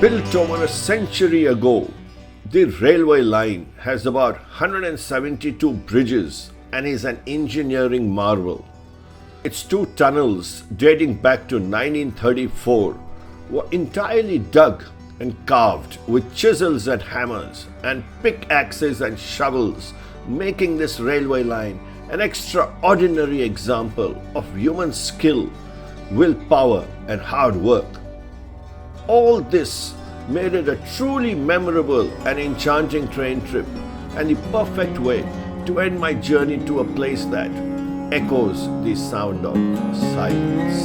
Built over a century ago, the railway line has about 172 bridges and is an engineering marvel. Its two tunnels, dating back to 1934, were entirely dug and carved with chisels and hammers and pickaxes and shovels, making this railway line an extraordinary example of human skill, willpower, and hard work. All this made it a truly memorable and enchanting train trip and the perfect way to end my journey to a place that echoes the sound of silence.